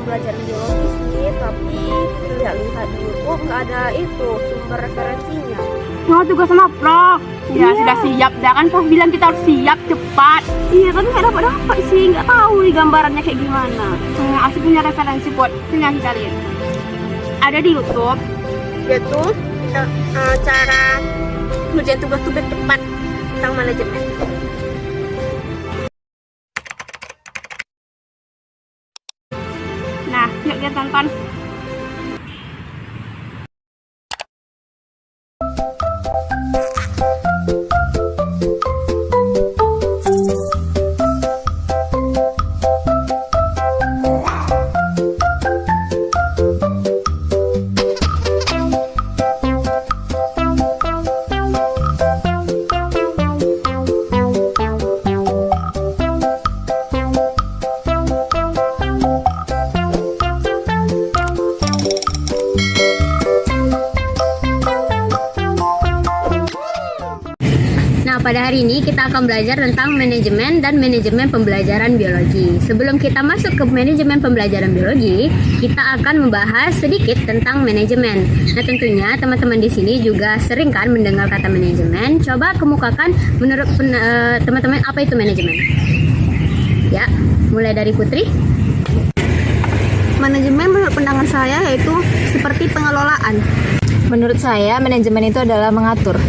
pembelajaran biologi sih, tapi lihat-lihat dulu kok nggak ada itu sumber referensinya. Wah, tugas sama Prof. Ya, sudah siap dah kan Prof bilang kita harus siap cepat. Iya, tapi nggak dapat sih, nggak tahu nih gambarannya kayak gimana. Aku punya referensi buat yang kita lihat. Ada di YouTube. Yaitu cara ngerjain tugas-tugas cepat tentang manajemen. Nah, yuk kita tonton. Pada hari ini kita akan belajar tentang manajemen dan manajemen pembelajaran biologi. Sebelum kita masuk ke manajemen pembelajaran biologi, kita akan membahas sedikit tentang manajemen. Nah, tentunya teman-teman di sini juga sering kan mendengar kata manajemen. Coba kemukakan menurut teman-teman apa itu manajemen? Ya, mulai dari Putri. Manajemen menurut pandangan saya yaitu seperti pengelolaan. Menurut saya manajemen itu adalah mengatur.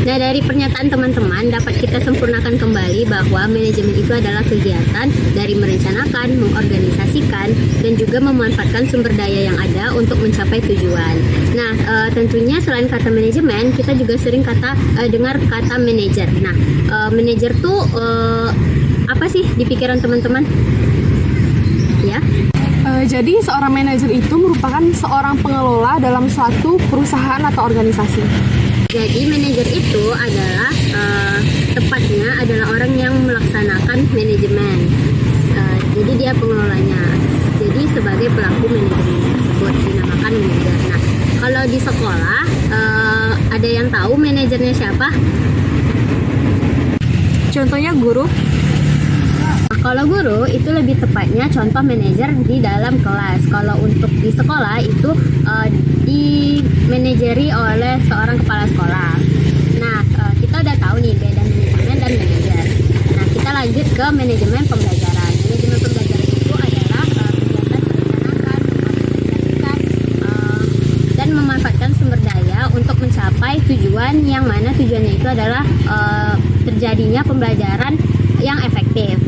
Nah, dari pernyataan teman-teman dapat kita sempurnakan kembali bahwa manajemen itu adalah kegiatan dari merencanakan, mengorganisasikan, dan juga memanfaatkan sumber daya yang ada untuk mencapai tujuan. Nah, tentunya selain kata manajemen, kita juga sering dengar kata manajer. Nah, manajer tuh apa sih di pikiran teman-teman? Ya. Jadi seorang manajer itu merupakan seorang pengelola dalam suatu perusahaan atau organisasi. Jadi manajer itu adalah tepatnya adalah orang yang melaksanakan manajemen. Jadi dia pengelolanya. Jadi sebagai pelaku manajemen tersebut dinamakan manajer. Nah, kalau di sekolah ada yang tahu manajernya siapa? Contohnya guru. Kalau guru itu lebih tepatnya contoh manajer di dalam kelas. Kalau untuk di sekolah itu dimanajeri oleh seorang kepala sekolah. Nah, kita udah tahu nih beda manajemen dan manajer. Nah, kita lanjut ke manajemen pembelajaran. Manajemen pembelajaran itu adalah kegiatan merencanakan, mengorganisasikan, dan memanfaatkan sumber daya untuk mencapai tujuan yang mana tujuannya itu adalah terjadinya pembelajaran yang efektif.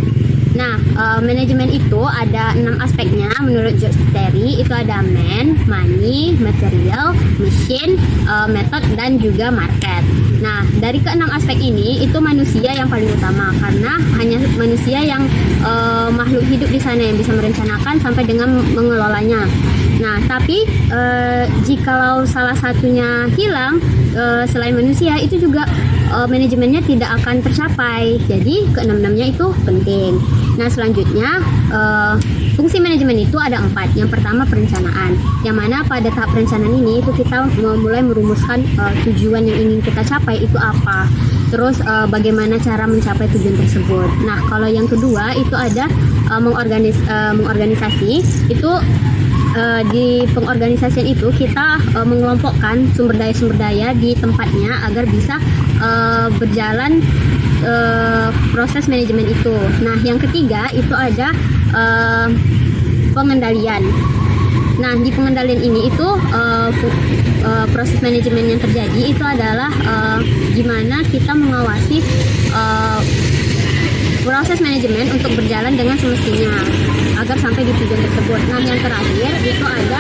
Nah, manajemen itu ada 6 aspeknya menurut George Terry. Itu ada man, money, material, machine, method, dan juga market. Nah, dari ke-6 aspek ini itu manusia yang paling utama karena hanya manusia yang makhluk hidup di sana yang bisa merencanakan sampai dengan mengelolanya. Nah, tapi jikalau salah satunya hilang selain manusia itu juga manajemennya tidak akan tercapai. Jadi ke-6-6-nya itu penting. Nah, selanjutnya fungsi manajemen itu ada 4. Yang pertama perencanaan, yang mana pada tahap perencanaan ini itu kita mulai merumuskan tujuan yang ingin kita capai itu apa. Terus bagaimana cara mencapai tujuan tersebut. Nah, kalau yang kedua itu ada mengorganisasi. Itu di pengorganisasian itu kita mengelompokkan sumber daya di tempatnya agar bisa berjalan proses manajemen itu. Nah, yang ketiga itu ada pengendalian. Nah, di pengendalian ini itu proses manajemen yang terjadi itu adalah gimana kita mengawasi proses manajemen untuk berjalan dengan semestinya agar sampai di tujuan tersebut. Nah, yang terakhir itu ada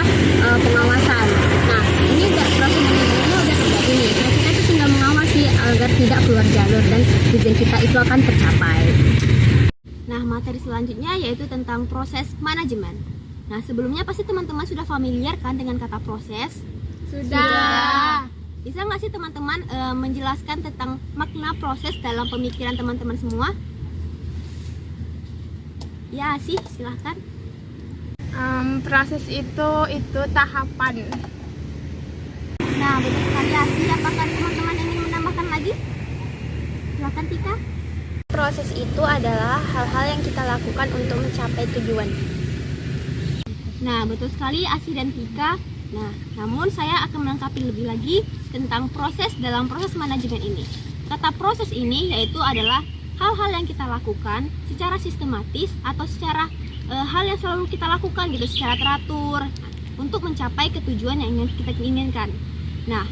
pengawasan. Nah, ini proses manajemennya udah terjadi nih. Nah, kita itu tinggal mengawasi agar tidak keluar jalur dan tujuan kita itu akan tercapai. Nah, materi selanjutnya yaitu tentang proses manajemen. Nah, sebelumnya pasti teman-teman sudah familiar kan dengan kata proses? Sudah. Bisa nggak sih teman-teman menjelaskan tentang makna proses dalam pemikiran teman-teman semua? Ya sih, silahkan. Proses itu tahapan. Nah, betul sekali Asih. Apakah teman-teman ingin menambahkan lagi? Silahkan Tika. Proses itu adalah hal-hal yang kita lakukan untuk mencapai tujuan. Nah, betul sekali Asih dan Tika. Nah, namun saya akan melengkapi lebih lagi tentang proses dalam proses manajemen ini. Kata proses ini yaitu adalah hal-hal yang kita lakukan secara sistematis atau secara hal yang selalu kita lakukan gitu, secara teratur untuk mencapai ketujuan yang ingin kita inginkan. Nah,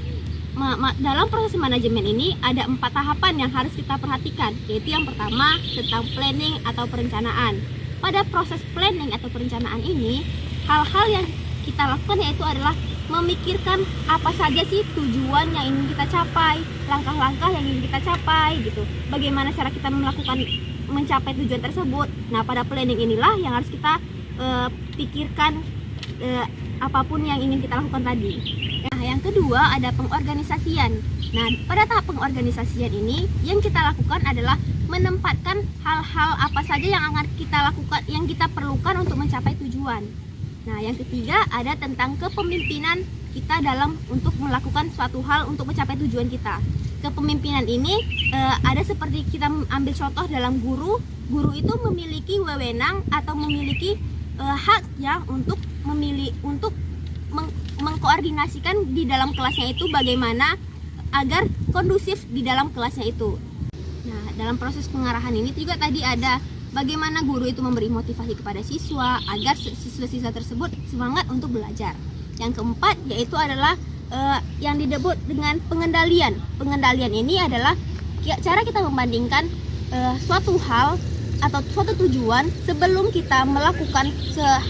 dalam proses manajemen ini ada 4 tahapan yang harus kita perhatikan, yaitu yang pertama tentang planning atau perencanaan. Pada proses planning atau perencanaan ini, hal-hal yang kita lakukan yaitu adalah memikirkan apa saja sih tujuan yang ingin kita capai, langkah-langkah yang ingin kita capai gitu. Bagaimana cara kita mencapai tujuan tersebut. Nah, pada planning inilah yang harus kita pikirkan apapun yang ingin kita lakukan tadi. Nah, yang kedua ada pengorganisasian. Nah, pada tahap pengorganisasian ini yang kita lakukan adalah menempatkan hal-hal apa saja yang akan kita lakukan, yang kita perlukan untuk mencapai tujuan. Nah, yang ketiga ada tentang kepemimpinan kita dalam untuk melakukan suatu hal untuk mencapai tujuan kita. Kepemimpinan ini ada seperti kita ambil contoh dalam guru. Guru itu memiliki wewenang atau memiliki hak ya untuk mengkoordinasikan di dalam kelasnya itu bagaimana agar kondusif di dalam kelasnya itu. Nah, dalam proses pengarahan ini juga tadi ada bagaimana guru itu memberi motivasi kepada siswa agar siswa-siswa tersebut semangat untuk belajar. Yang keempat yaitu adalah yang disebut dengan pengendalian. Pengendalian ini adalah cara kita membandingkan suatu hal atau suatu tujuan sebelum kita melakukan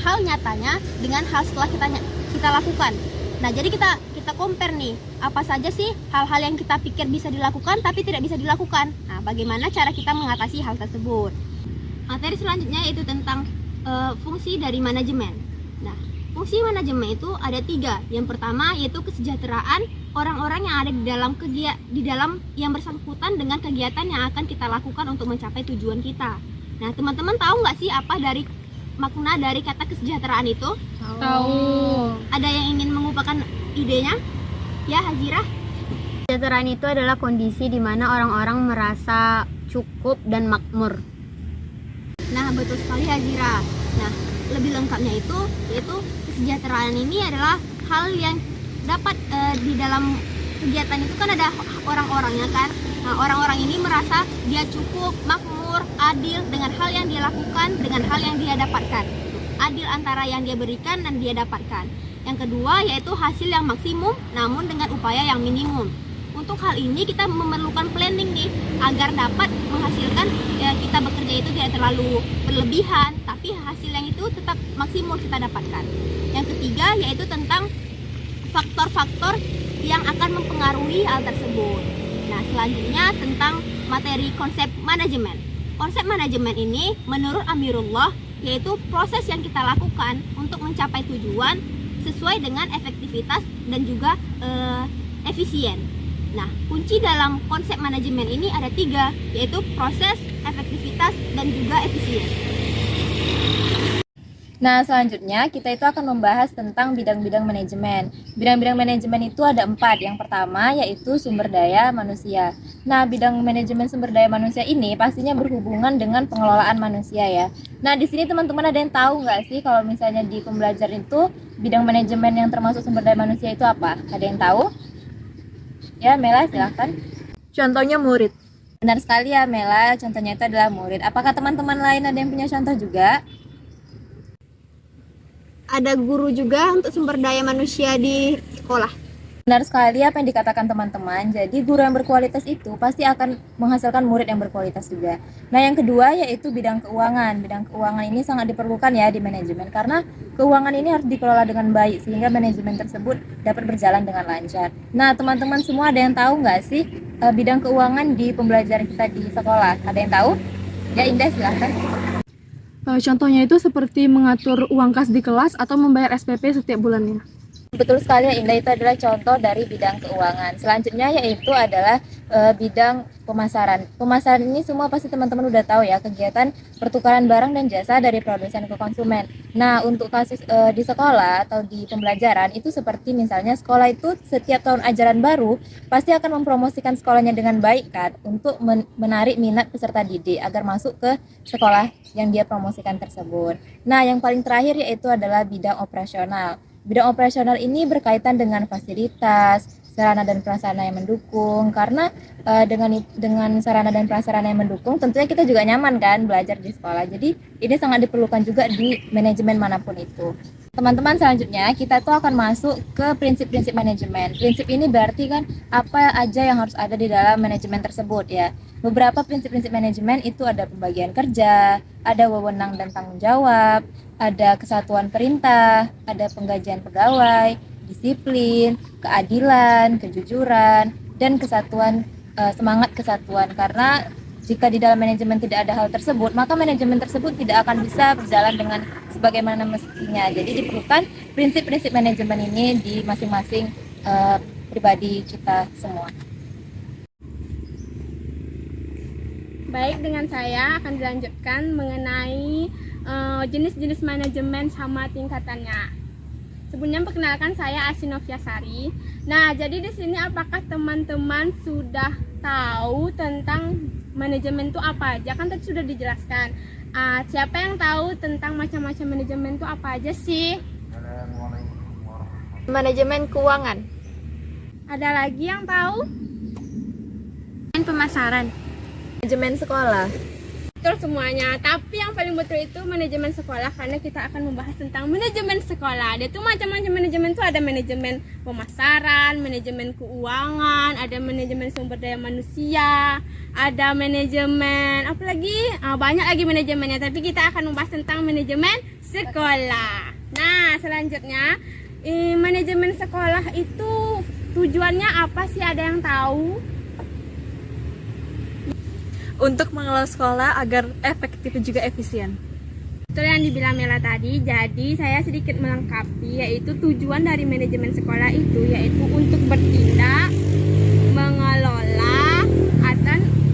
hal nyatanya dengan hal setelah kita lakukan. Nah, jadi kita compare nih, apa saja sih hal-hal yang kita pikir bisa dilakukan tapi tidak bisa dilakukan. Nah, bagaimana cara kita mengatasi hal tersebut. Materi selanjutnya yaitu tentang fungsi dari manajemen. Nah, fungsi manajemen itu ada 3. Yang pertama yaitu kesejahteraan orang-orang yang ada di dalam yang bersangkutan dengan kegiatan yang akan kita lakukan untuk mencapai tujuan kita. Nah, teman-teman tahu nggak sih apa dari makna dari kata kesejahteraan itu? Tahu. Ada yang ingin mengungkapkan idenya? Ya, Hazira. Kesejahteraan itu adalah kondisi di mana orang-orang merasa cukup dan makmur. Nah, betul sekali Hazira. Nah, lebih lengkapnya itu yaitu kesejahteraan ini adalah hal yang dapat di dalam kegiatan itu kan ada orang-orangnya kan. Nah, orang-orang ini merasa dia cukup, makmur, adil dengan hal yang dia lakukan, dengan hal yang dia dapatkan. Adil antara yang dia berikan dan dia dapatkan. Yang kedua yaitu hasil yang maksimum namun dengan upaya yang minimum. Untuk hal ini kita memerlukan planning nih agar dapat menghasilkan kita bekerja itu tidak terlalu berlebihan tapi hasil yang itu tetap maksimum kita dapatkan. Yang ketiga yaitu tentang faktor-faktor yang akan mempengaruhi hal tersebut. Nah, selanjutnya tentang materi konsep manajemen. Konsep manajemen ini menurut Amirullah yaitu proses yang kita lakukan untuk mencapai tujuan sesuai dengan efektivitas dan juga efisien. Nah, kunci dalam konsep manajemen ini ada 3, yaitu proses, efektivitas, dan juga efisien. Nah, selanjutnya kita itu akan membahas tentang bidang-bidang manajemen. Bidang-bidang manajemen itu ada 4. Yang pertama yaitu sumber daya manusia. Nah, bidang manajemen sumber daya manusia ini pastinya berhubungan dengan pengelolaan manusia ya. Nah, di sini teman-teman ada yang tahu nggak sih kalau misalnya di pembelajaran itu bidang manajemen yang termasuk sumber daya manusia itu apa? Ada yang tahu? Ya, Mela silahkan. Contohnya murid. Benar sekali ya Mela, contohnya itu adalah murid. Apakah teman-teman lain ada yang punya contoh juga? Ada guru juga untuk sumber daya manusia di sekolah. Benar sekali apa yang dikatakan teman-teman. Jadi guru yang berkualitas itu pasti akan menghasilkan murid yang berkualitas juga. Nah, yang kedua yaitu bidang keuangan. Bidang keuangan ini sangat diperlukan ya di manajemen karena keuangan ini harus dikelola dengan baik sehingga manajemen tersebut dapat berjalan dengan lancar. Nah, teman-teman semua ada yang tahu nggak sih bidang keuangan di pembelajaran kita di sekolah? Ada yang tahu? Ya, Indah silahkan. Contohnya itu seperti mengatur uang kas di kelas atau membayar SPP setiap bulannya. Betul sekali ya Indah, itu adalah contoh dari bidang keuangan. Selanjutnya yaitu adalah bidang pemasaran. Pemasaran ini semua pasti teman-teman udah tahu ya, kegiatan pertukaran barang dan jasa dari produsen ke konsumen. Nah, untuk kasus di sekolah atau di pembelajaran itu seperti misalnya sekolah itu setiap tahun ajaran baru pasti akan mempromosikan sekolahnya dengan baik kan, untuk menarik minat peserta didik agar masuk ke sekolah yang dia promosikan tersebut. Nah, yang paling terakhir yaitu adalah bidang operasional. Bidang operasional ini berkaitan dengan fasilitas, sarana dan prasarana yang mendukung. Karena dengan sarana dan prasarana yang mendukung, tentunya kita juga nyaman kan belajar di sekolah. Jadi ini sangat diperlukan juga di manajemen manapun itu. Teman-teman, selanjutnya kita tuh akan masuk ke prinsip-prinsip manajemen. Prinsip ini berarti kan apa aja yang harus ada di dalam manajemen tersebut ya. Beberapa prinsip-prinsip manajemen itu ada pembagian kerja, ada wewenang dan tanggung jawab, ada kesatuan perintah, ada penggajian pegawai, disiplin, keadilan, kejujuran, dan kesatuan, semangat kesatuan. Karena jika di dalam manajemen tidak ada hal tersebut, maka manajemen tersebut tidak akan bisa berjalan dengan sebagaimana mestinya. Jadi diperlukan prinsip-prinsip manajemen ini di masing-masing pribadi kita semua. Baik, dengan saya akan dilanjutkan mengenai jenis-jenis manajemen sama tingkatannya. Sebelumnya perkenalkan, saya Asinovia Sari. Nah, jadi di sini apakah teman-teman sudah tahu tentang manajemen itu apa aja? Kan tadi sudah dijelaskan. Siapa yang tahu tentang macam-macam manajemen itu apa aja sih? Manajemen keuangan. Ada lagi yang tahu? Pemasaran. Manajemen sekolah. Betul semuanya, tapi yang paling betul itu manajemen sekolah, karena kita akan membahas tentang manajemen sekolah. Ada tuh macam-macam manajemen tuh, ada manajemen pemasaran, manajemen keuangan, ada manajemen sumber daya manusia, ada manajemen apalagi, banyak lagi manajemennya, tapi kita akan membahas tentang manajemen sekolah. Nah, selanjutnya manajemen sekolah itu tujuannya apa sih, ada yang tahu? Untuk mengelola sekolah agar efektif dan juga efisien. Betul yang dibilang Mela tadi, jadi saya sedikit melengkapi, yaitu tujuan dari manajemen sekolah itu yaitu untuk bertindak, mengelola,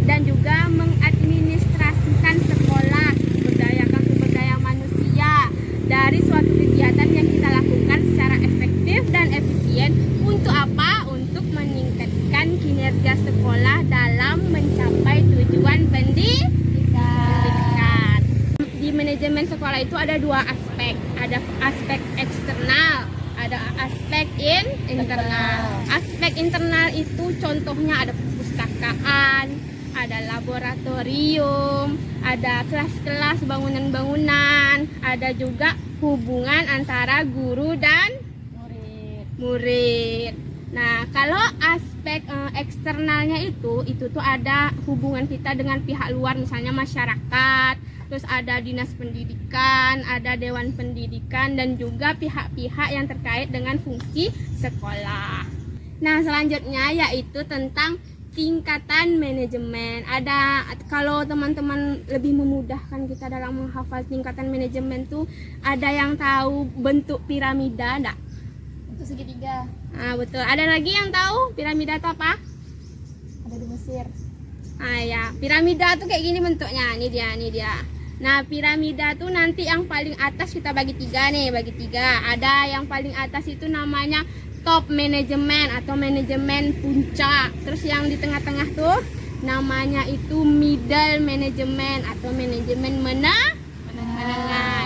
dan juga mengadministrasikan sekolah, memberdayakan sumber daya manusia dari suatu kegiatan yang kita lakukan secara efektif dan efisien. Untuk apa? Untuk meningkatkan kinerja sekolah dalam mencapai tujuan pendidikan. Di manajemen sekolah itu ada dua aspek, ada aspek eksternal, ada aspek internal. Aspek internal itu contohnya ada perpustakaan, ada laboratorium, ada kelas-kelas, bangunan-bangunan, ada juga hubungan antara guru dan murid. Nah, kalau aspek eksternalnya itu tuh ada hubungan kita dengan pihak luar, misalnya masyarakat, terus ada dinas pendidikan, ada dewan pendidikan, dan juga pihak-pihak yang terkait dengan fungsi sekolah. Nah, selanjutnya yaitu tentang tingkatan manajemen. Ada, kalau teman-teman lebih memudahkan kita dalam menghafal tingkatan manajemen tuh, ada yang tahu bentuk piramida enggak? Bentuk segitiga. Nah, betul. Ada lagi yang tahu piramida itu apa? Ada di Mesir. Ya, piramida tuh kayak gini bentuknya. Ini dia. Nah, piramida tuh nanti yang paling atas kita bagi tiga. Ada yang paling atas itu namanya top manajemen atau manajemen puncak. Terus yang di tengah-tengah tuh namanya itu middle management atau manajemen menengah.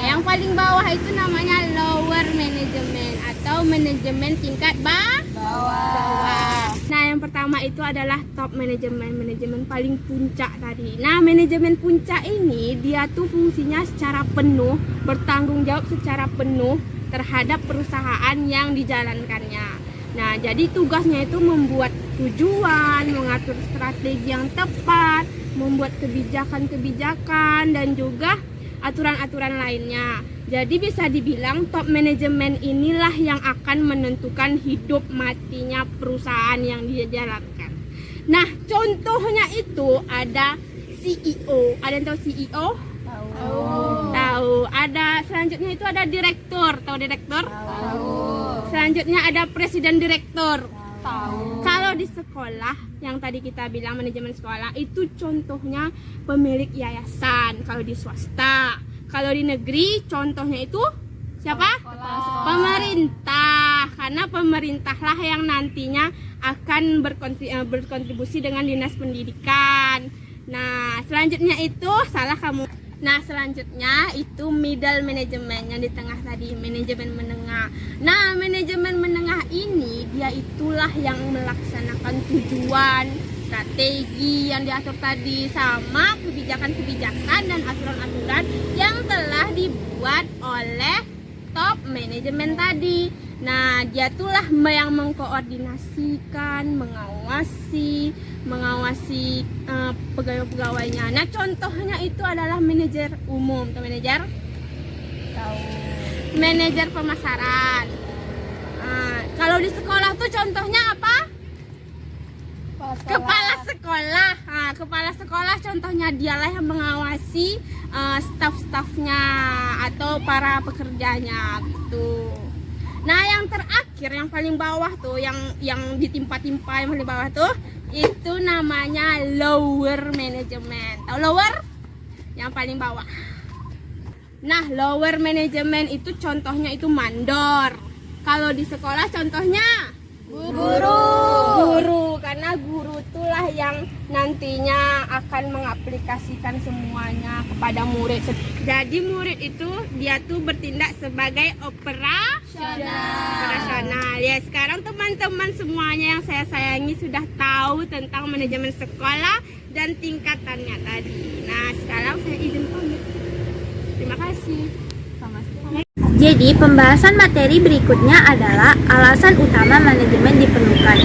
Yang paling bawah itu namanya lower management atau manajemen tingkat bawah. Nah, yang pertama itu adalah top manajemen paling puncak tadi. Nah, manajemen puncak ini dia tuh fungsinya secara penuh, bertanggung jawab secara penuh terhadap perusahaan yang dijalankannya. Nah, jadi tugasnya itu membuat tujuan, mengatur strategi yang tepat, membuat kebijakan-kebijakan, dan juga aturan-aturan lainnya. Jadi bisa dibilang top manajemen inilah yang akan menentukan hidup matinya perusahaan yang dia jalankan. Nah, contohnya itu ada CEO. Ada yang tahu CEO? Tahu. Ada, selanjutnya itu ada direktur. Tahu direktur? Tahu. Selanjutnya ada presiden direktur. Kalau di sekolah yang tadi kita bilang manajemen sekolah itu contohnya pemilik yayasan. Kalau di swasta, kalau di negeri contohnya itu siapa? Pemerintah. Karena pemerintahlah yang nantinya akan berkontribusi dengan dinas pendidikan. Nah, selanjutnya itu salah kamu. Nah, selanjutnya itu middle management yang di tengah tadi, manajemen menengah. Nah, manajemen menengah ini dia itulah yang melaksanakan tujuan, strategi yang diatur tadi sama kebijakan-kebijakan dan aturan-aturan yang telah dibuat oleh top manajemen tadi. Nah, dia itulah yang mengkoordinasikan, mengawasi pegawai-pegawainya. Nah, contohnya itu adalah manajer umum, atau manajer pemasaran. Kalau di sekolah tuh contohnya apa? Kepala sekolah. Kepala sekolah contohnya dialah yang mengawasi staf-stafnya atau para pekerjanya gitu. Nah, yang terakhir yang paling bawah tuh yang ditimpa-timpa yang paling bawah tuh itu namanya lower management. Tahu lower? Yang paling bawah. Nah, lower management itu contohnya itu mandor. Kalau di sekolah contohnya guru, karena guru itulah yang nantinya akan mengaplikasikan semuanya kepada murid. Jadi murid itu dia tuh bertindak sebagai operasional. Ya, sekarang teman-teman semuanya yang saya sayangi sudah tahu tentang manajemen sekolah dan tingkatannya tadi. Nah, sekarang saya izin pamit. Terima kasih. Jadi, pembahasan materi berikutnya adalah alasan utama manajemen diperlukan.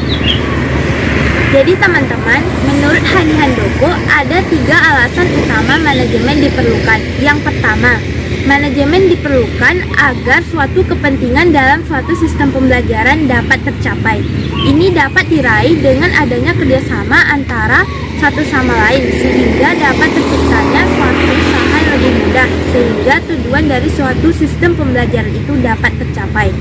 Jadi, teman-teman, menurut Hani Handoko ada 3 alasan utama manajemen diperlukan. Yang pertama, manajemen diperlukan agar suatu kepentingan dalam suatu sistem pembelajaran dapat tercapai. Ini dapat diraih dengan adanya kerjasama antara satu sama lain, sehingga dapat terciptanya suatu usaha yang lebih mudah, sehingga tujuan dari suatu sistem pembelajaran itu dapat tercapai.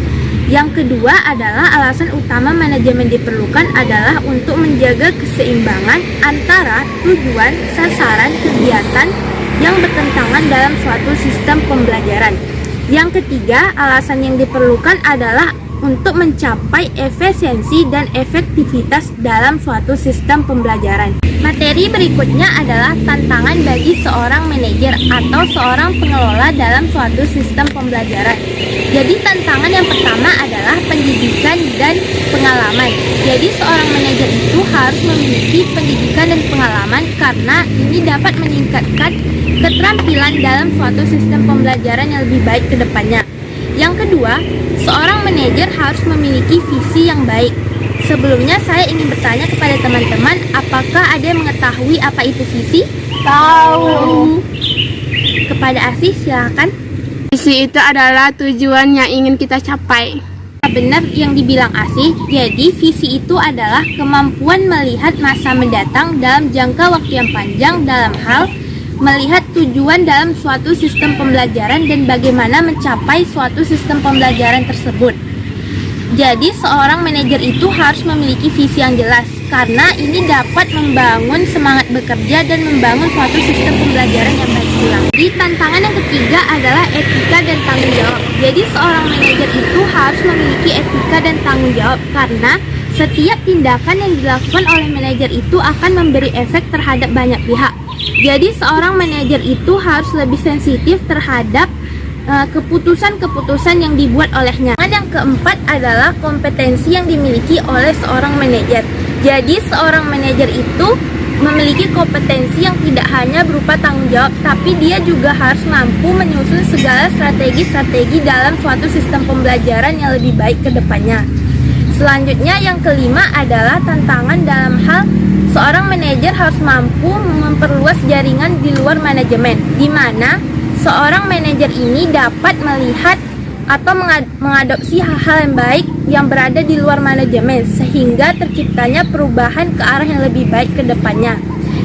Yang kedua adalah alasan utama manajemen diperlukan adalah untuk menjaga keseimbangan antara tujuan, sasaran, kegiatan yang bertentangan dalam suatu sistem pembelajaran. Yang ketiga, alasan yang diperlukan adalah untuk mencapai efisiensi dan efektivitas dalam suatu sistem pembelajaran. Materi berikutnya adalah tantangan bagi seorang manajer atau seorang pengelola dalam suatu sistem pembelajaran. Jadi tantangan yang pertama adalah pendidikan dan pengalaman. Jadi seorang manajer itu harus memiliki pendidikan dan pengalaman karena ini dapat meningkatkan keterampilan dalam suatu sistem pembelajaran yang lebih baik ke depannya. Yang kedua, seorang manajer harus memiliki visi yang baik. Sebelumnya saya ingin bertanya kepada teman-teman, apakah ada yang mengetahui apa itu visi? Tahu. Kepada Asih, silakan. Visi itu adalah tujuan yang ingin kita capai. Benar yang dibilang Asih, jadi visi itu adalah kemampuan melihat masa mendatang dalam jangka waktu yang panjang dalam hal melihat tujuan dalam suatu sistem pembelajaran dan bagaimana mencapai suatu sistem pembelajaran tersebut. Jadi seorang manajer itu harus memiliki visi yang jelas karena ini dapat membangun semangat bekerja dan membangun suatu sistem pembelajaran yang baik pula. Jadi tantangan yang ketiga adalah etika dan tanggung jawab. Jadi seorang manajer itu harus memiliki etika dan tanggung jawab karena setiap tindakan yang dilakukan oleh manajer itu akan memberi efek terhadap banyak pihak. Jadi seorang manajer itu harus lebih sensitif terhadap keputusan-keputusan yang dibuat olehnya. Dan yang keempat adalah kompetensi yang dimiliki oleh seorang manajer. Jadi seorang manajer itu memiliki kompetensi yang tidak hanya berupa tanggung jawab, tapi dia juga harus mampu menyusun segala strategi-strategi dalam suatu sistem pembelajaran yang lebih baik ke depannya. Selanjutnya yang kelima adalah tantangan dalam hal seorang manajer harus mampu memperluas jaringan di luar manajemen, di mana seorang manajer ini dapat melihat atau mengadopsi hal-hal yang baik yang berada di luar manajemen sehingga terciptanya perubahan ke arah yang lebih baik ke depannya.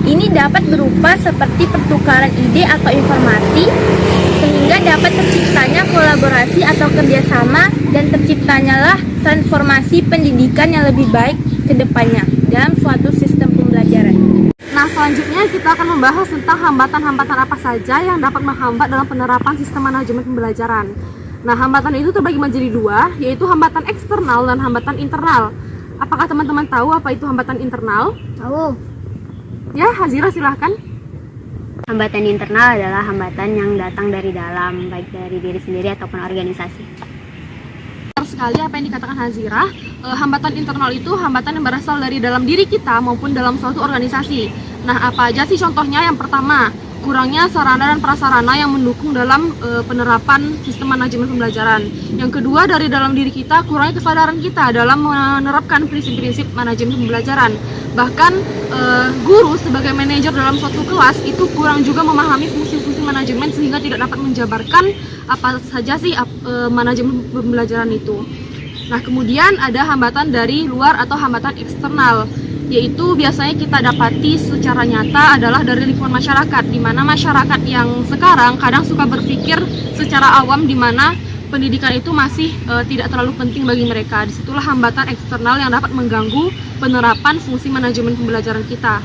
Ini dapat berupa seperti pertukaran ide atau informasi sehingga dapat terciptanya kolaborasi atau kerjasama dan tercipta terciptanyalah transformasi pendidikan yang lebih baik ke depannya dalam suatu sistem pembelajaran. Nah, selanjutnya kita akan membahas tentang hambatan-hambatan apa saja yang dapat menghambat dalam penerapan sistem manajemen pembelajaran. Nah, hambatan itu terbagi menjadi dua, yaitu hambatan eksternal dan hambatan internal. Apakah teman-teman tahu apa itu hambatan internal? Tahu. Ya, Hazira silahkan. Hambatan internal adalah hambatan yang datang dari dalam, baik dari diri sendiri ataupun organisasi. Benar sekali apa yang dikatakan Hazira. Hambatan internal itu hambatan yang berasal dari dalam diri kita maupun dalam suatu organisasi. Nah, apa aja sih contohnya? Yang pertama, kurangnya sarana dan prasarana yang mendukung dalam penerapan sistem manajemen pembelajaran. Yang kedua, dari dalam diri kita, kurangnya kesadaran kita dalam menerapkan prinsip-prinsip manajemen pembelajaran. Bahkan guru sebagai manajer dalam suatu kelas itu kurang juga memahami fungsi-fungsi manajemen sehingga tidak dapat menjabarkan apa saja sih manajemen pembelajaran itu. Nah, kemudian ada hambatan dari luar atau hambatan eksternal, yaitu biasanya kita dapati secara nyata adalah dari lingkungan masyarakat, di mana masyarakat yang sekarang kadang suka berpikir secara awam di mana pendidikan itu masih tidak terlalu penting bagi mereka. Disitulah hambatan eksternal yang dapat mengganggu penerapan fungsi manajemen pembelajaran kita.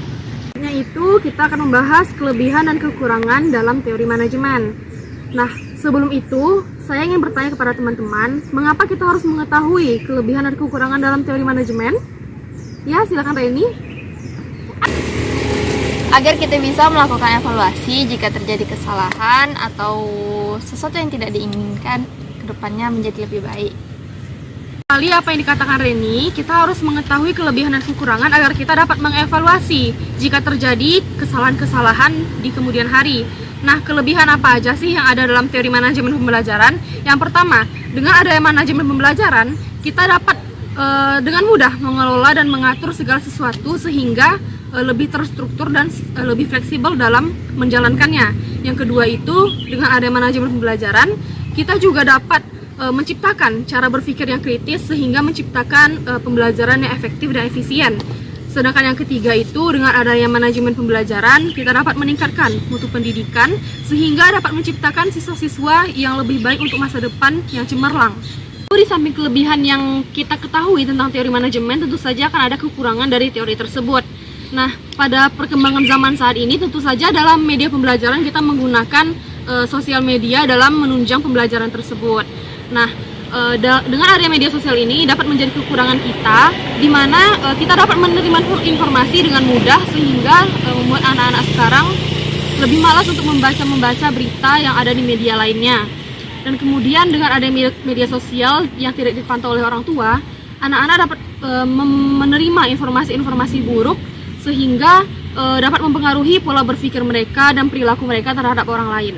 Yaitu kita akan membahas kelebihan dan kekurangan dalam teori manajemen. Nah, sebelum itu saya ingin bertanya kepada teman-teman, mengapa kita harus mengetahui kelebihan dan kekurangan dalam teori manajemen? Ya, silakan Reni. Agar kita bisa melakukan evaluasi jika terjadi kesalahan atau sesuatu yang tidak diinginkan kedepannya menjadi lebih baik. Kali apa yang dikatakan Reni, kita harus mengetahui kelebihan dan kekurangan agar kita dapat mengevaluasi jika terjadi kesalahan-kesalahan di kemudian hari. Nah, kelebihan apa aja sih yang ada dalam teori manajemen pembelajaran? Yang pertama, dengan adanya manajemen pembelajaran, kita dapat dengan mudah mengelola dan mengatur segala sesuatu sehingga lebih terstruktur dan lebih fleksibel dalam menjalankannya. Yang kedua itu, dengan adanya manajemen pembelajaran, kita juga dapat menciptakan cara berpikir yang kritis sehingga menciptakan pembelajaran yang efektif dan efisien. Sedangkan yang ketiga itu, dengan adanya manajemen pembelajaran, kita dapat meningkatkan mutu pendidikan sehingga dapat menciptakan siswa-siswa yang lebih baik untuk masa depan yang cemerlang. Di samping kelebihan yang kita ketahui tentang teori manajemen, tentu saja akan ada kekurangan dari teori tersebut. Nah, pada perkembangan zaman saat ini, tentu saja dalam media pembelajaran kita menggunakan sosial media dalam menunjang pembelajaran tersebut. Nah, dengan adanya media sosial ini dapat menjadi kekurangan kita, di mana kita dapat menerima informasi dengan mudah sehingga membuat anak-anak sekarang lebih malas untuk membaca berita yang ada di media lainnya. Dan kemudian dengan adanya media sosial yang tidak dipantau oleh orang tua, anak-anak dapat menerima informasi-informasi buruk sehingga dapat mempengaruhi pola berpikir mereka dan perilaku mereka terhadap orang lain.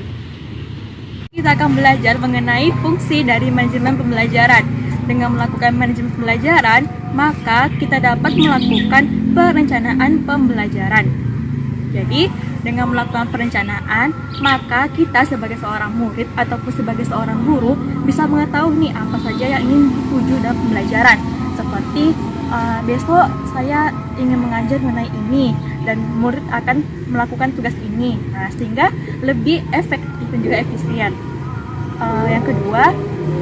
Kita akan belajar mengenai fungsi dari manajemen pembelajaran. Dengan melakukan manajemen pembelajaran, maka kita dapat melakukan perencanaan pembelajaran. Jadi, dengan melakukan perencanaan, maka kita sebagai seorang murid ataupun sebagai seorang guru bisa mengetahui nih apa saja yang ingin dituju dalam pembelajaran. Seperti besok saya ingin mengajar mengenai ini dan murid akan melakukan tugas ini. Nah, sehingga lebih efektif dan juga efisien. Yang kedua,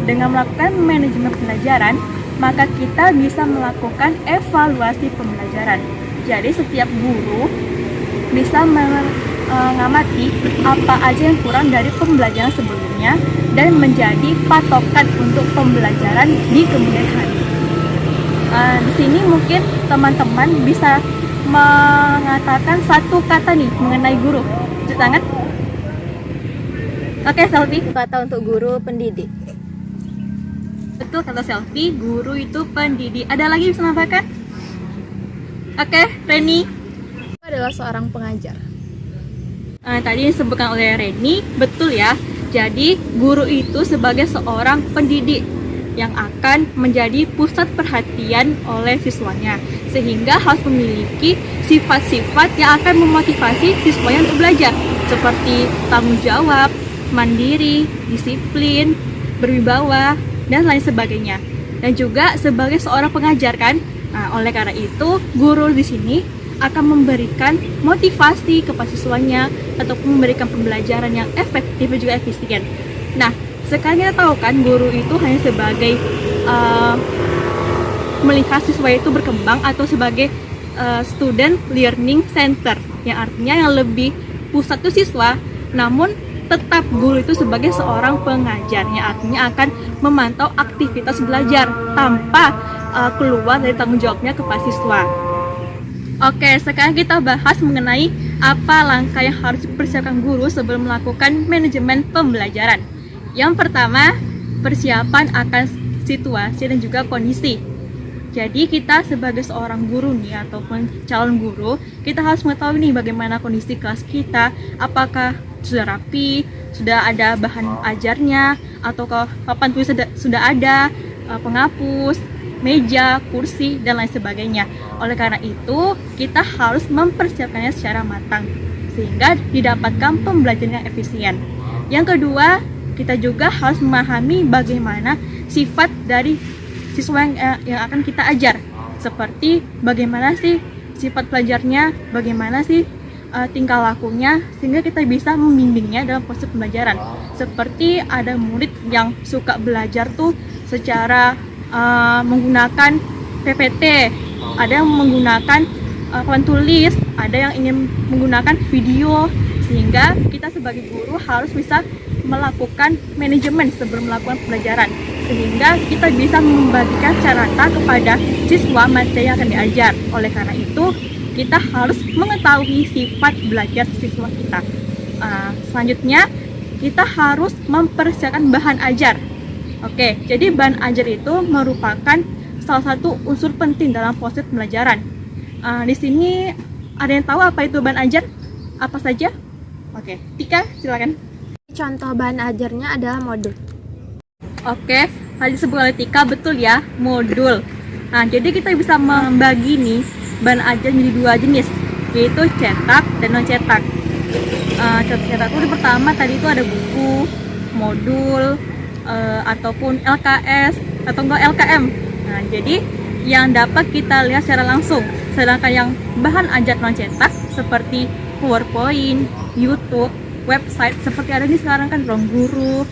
dengan melakukan manajemen pembelajaran, maka kita bisa melakukan evaluasi pembelajaran. Jadi setiap guru bisa mengamati apa aja yang kurang dari pembelajaran sebelumnya dan menjadi patokan untuk pembelajaran di kemudian hari. Di sini mungkin teman-teman bisa mengatakan satu kata nih mengenai guru. Cuci tangan. Oke, Selfie. Kata untuk guru pendidik. Betul kata Selfie, guru itu pendidik. Ada lagi bisa menambahkan? Oke, Reni. Adalah seorang pengajar. Tadi disebutkan oleh Reni, betul ya. Jadi guru itu sebagai seorang pendidik yang akan menjadi pusat perhatian oleh siswanya, sehingga harus memiliki sifat-sifat yang akan memotivasi siswanya untuk belajar, seperti tanggung jawab, mandiri, disiplin, berwibawa, dan lain sebagainya. Dan juga sebagai seorang pengajar kan. Nah, oleh karena itu guru di sini akan memberikan motivasi kepada siswanya ataupun memberikan pembelajaran yang efektif dan juga efisien. Nah, sekarang kita tahu kan guru itu hanya sebagai melihat siswa itu berkembang atau sebagai student learning center, yang artinya yang lebih pusat itu siswa, namun tetap guru itu sebagai seorang pengajar, yang artinya akan memantau aktivitas belajar tanpa keluar dari tanggung jawabnya kepada siswa. Oke, sekarang kita bahas mengenai apa langkah yang harus dipersiapkan guru sebelum melakukan manajemen pembelajaran. Yang pertama, persiapan akan situasi dan juga kondisi. Jadi kita sebagai seorang guru nih ataupun calon guru, kita harus mengetahui nih bagaimana kondisi kelas kita, apakah sudah rapi, sudah ada bahan ajarnya, atau papan tulis sudah ada, penghapus, meja, kursi, dan lain sebagainya. Oleh karena itu, kita harus mempersiapkannya secara matang sehingga didapatkan pembelajaran yang efisien. Yang kedua, kita juga harus memahami bagaimana sifat dari siswa yang akan kita ajar, seperti bagaimana sih sifat pelajarnya, bagaimana sih tingkah lakunya, sehingga kita bisa membimbingnya dalam proses pembelajaran. Seperti ada murid yang suka belajar tuh secara menggunakan PPT, ada yang menggunakan papan tulis, ada yang ingin menggunakan video, sehingga kita sebagai guru harus bisa melakukan manajemen sebelum melakukan pembelajaran, sehingga kita bisa membagikan secara rata kepada siswa materi yang akan diajar. Oleh karena itu, kita harus mengetahui sifat belajar siswa kita. Selanjutnya, kita harus mempersiapkan bahan ajar. Oke, jadi bahan ajar itu merupakan salah satu unsur penting dalam proses pembelajaran. Di sini ada yang tahu apa itu bahan ajar? Apa saja? Oke, Tika, silakan. Contoh bahan ajarnya adalah modul. Oke, tadi disebut oleh Tika, betul ya, modul. Nah, jadi kita bisa membagi nih bahan ajar menjadi dua jenis, yaitu cetak dan non cetak. Contoh cetak itu pertama tadi itu ada buku, modul, ataupun LKS atau enggak LKM. Nah, jadi yang dapat kita lihat secara langsung. Sedangkan yang bahan ajar non cetak seperti PowerPoint, YouTube, website seperti ada di sekarang kan Ruang Guru,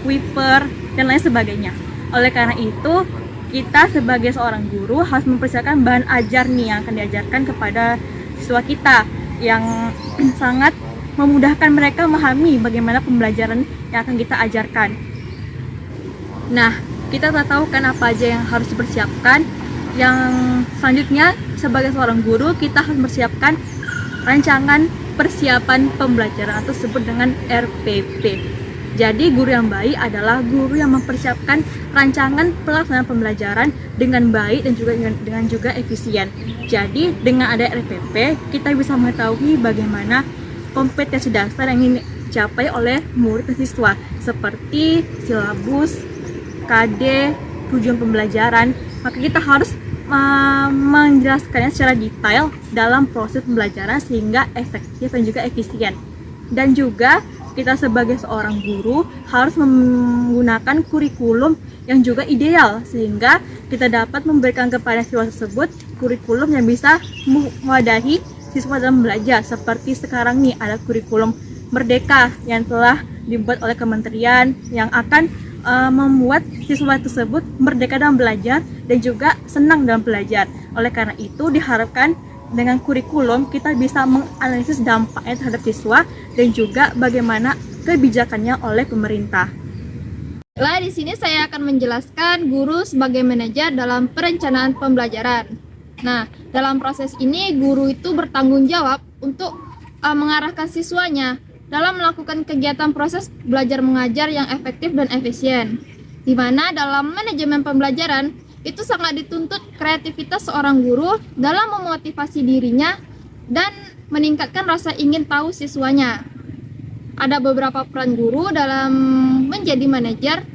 Kuiper, dan lain sebagainya. Oleh karena itu, kita sebagai seorang guru harus mempersiapkan bahan ajar nih yang akan diajarkan kepada siswa kita, yang sangat memudahkan mereka memahami bagaimana pembelajaran yang akan kita ajarkan. Nah, kita telah tahu kan apa aja yang harus dipersiapkan. Yang selanjutnya, sebagai seorang guru, kita harus mempersiapkan rancangan persiapan pembelajaran atau disebut dengan RPP. Jadi guru yang baik adalah guru yang mempersiapkan rancangan pelaksanaan pembelajaran dengan baik dan juga dengan juga efisien. Jadi dengan ada RPP, kita bisa mengetahui bagaimana kompetensi dasar yang ingin dicapai oleh murid dan siswa, seperti silabus, KD, tujuan pembelajaran. Maka kita harus menjelaskannya secara detail dalam proses pembelajaran sehingga efektif dan juga efisien. Dan juga kita sebagai seorang guru harus menggunakan kurikulum yang juga ideal sehingga kita dapat memberikan kepada siswa tersebut kurikulum yang bisa mewadahi siswa dalam belajar. Seperti sekarang nih ada kurikulum Merdeka yang telah dibuat oleh kementerian yang akan membuat siswa tersebut merdeka dalam belajar dan juga senang dalam belajar. Oleh karena itu diharapkan dengan kurikulum kita bisa menganalisis dampaknya terhadap siswa dan juga bagaimana kebijakannya oleh pemerintah. Lah di sini saya akan menjelaskan guru sebagai manajer dalam perencanaan pembelajaran. Nah, dalam proses ini guru itu bertanggung jawab untuk mengarahkan siswanya dalam melakukan kegiatan proses belajar mengajar yang efektif dan efisien. Di mana dalam manajemen pembelajaran itu sangat dituntut kreativitas seorang guru dalam memotivasi dirinya dan meningkatkan rasa ingin tahu siswanya. Ada beberapa peran guru dalam menjadi manajer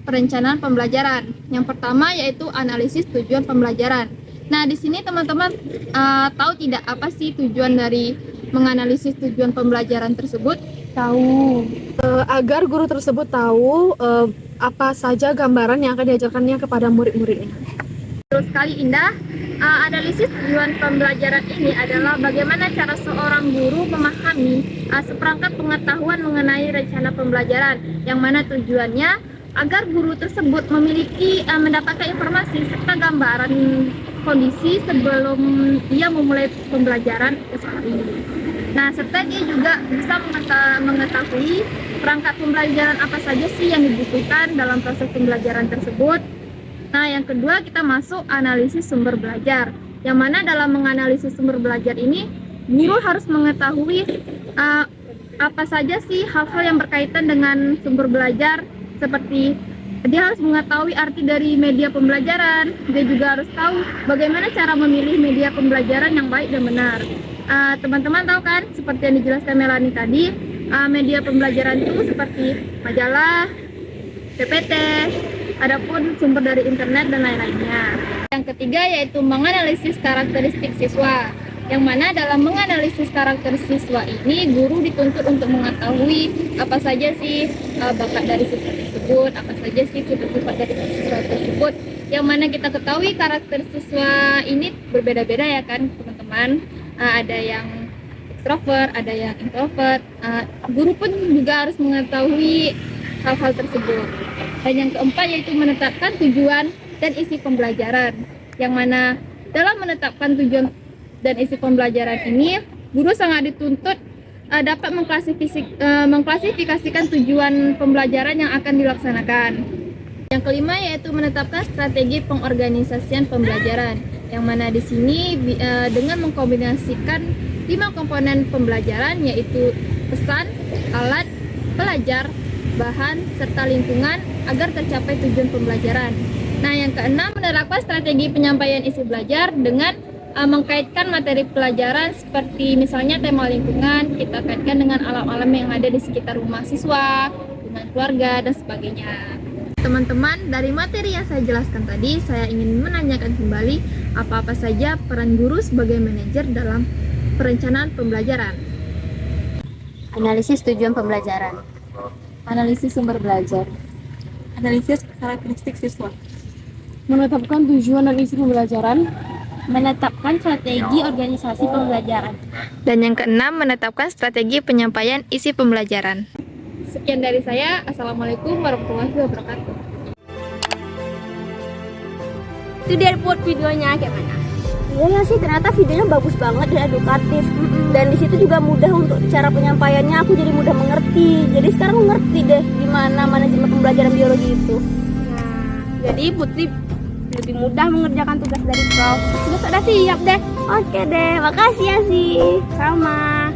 perencanaan pembelajaran. Yang pertama yaitu analisis tujuan pembelajaran. Nah, di sini teman-teman tahu tidak apa sih tujuan dari menganalisis tujuan pembelajaran tersebut? Tahu. Agar guru tersebut tahu apa saja gambaran yang akan diajarkannya kepada murid-muridnya. Betul sekali Indah. Analisis tujuan pembelajaran ini adalah bagaimana cara seorang guru memahami seperangkat pengetahuan mengenai rencana pembelajaran, yang mana tujuannya agar guru tersebut mendapatkan informasi serta gambaran kondisi sebelum ia memulai pembelajaran esok hari. Nah, serta dia juga bisa mengetahui perangkat pembelajaran apa saja sih yang dibutuhkan dalam proses pembelajaran tersebut. Nah, yang kedua kita masuk analisis sumber belajar. Yang mana dalam menganalisis sumber belajar ini, guru harus mengetahui apa saja sih hal-hal yang berkaitan dengan sumber belajar, seperti dia harus mengetahui arti dari media pembelajaran. Dia juga harus tahu bagaimana cara memilih media pembelajaran yang baik dan benar. Teman-teman tahu kan, seperti yang dijelaskan Melanie tadi, media pembelajaran itu seperti majalah, PPT, adapun sumber dari internet dan lain-lainnya. Yang ketiga yaitu menganalisis karakteristik siswa. Yang mana dalam menganalisis karakter siswa ini, guru dituntut untuk mengetahui apa saja sih bakat dari siswa tersebut, apa saja sih sifat-sifat dari siswa tersebut. Yang mana kita ketahui karakter siswa ini berbeda-beda ya kan teman-teman. Ada yang ekstrovert, ada yang introvert. Guru pun juga harus mengetahui hal-hal tersebut. Dan yang keempat yaitu menetapkan tujuan dan isi pembelajaran. Yang mana dalam menetapkan tujuan dan isi pembelajaran ini, guru sangat dituntut dapat mengklasifikasikan tujuan pembelajaran yang akan dilaksanakan. Yang kelima yaitu menetapkan strategi pengorganisasian pembelajaran, yang mana di sini dengan mengkombinasikan 5 komponen pembelajaran, yaitu pesan, alat, pelajar, bahan, serta lingkungan agar tercapai tujuan pembelajaran. Nah, yang keenam menerapkan strategi penyampaian isi belajar dengan mengkaitkan materi pelajaran seperti misalnya tema lingkungan, kita kaitkan dengan alam-alam yang ada di sekitar rumah siswa, dengan keluarga, dan sebagainya. Teman-teman, dari materi yang saya jelaskan tadi, saya ingin menanyakan kembali apa-apa saja peran guru sebagai manajer dalam perencanaan pembelajaran. Analisis tujuan pembelajaran. Analisis sumber belajar. Analisis karakteristik siswa. Menetapkan tujuan dan isi pembelajaran. Menetapkan strategi organisasi pembelajaran. Dan yang keenam, menetapkan strategi penyampaian isi pembelajaran. Sekian dari saya. Assalamualaikum warahmatullahi wabarakatuh. Itu dia buat videonya kayak mana? Iya sih, ternyata videonya bagus banget dan edukatif. Dan di situ juga mudah untuk cara penyampaiannya, aku jadi mudah mengerti. Jadi sekarang aku ngerti deh gimana manajemen pembelajaran biologi itu. Jadi Putri lebih mudah mengerjakan tugas dari Prof. Sudah siap deh. Oke deh, makasih ya sih. Sama.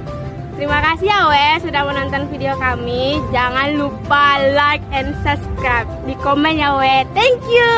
Terima kasih ya Wes sudah menonton video kami. Jangan lupa like and subscribe. Di komen ya Wes. Thank you.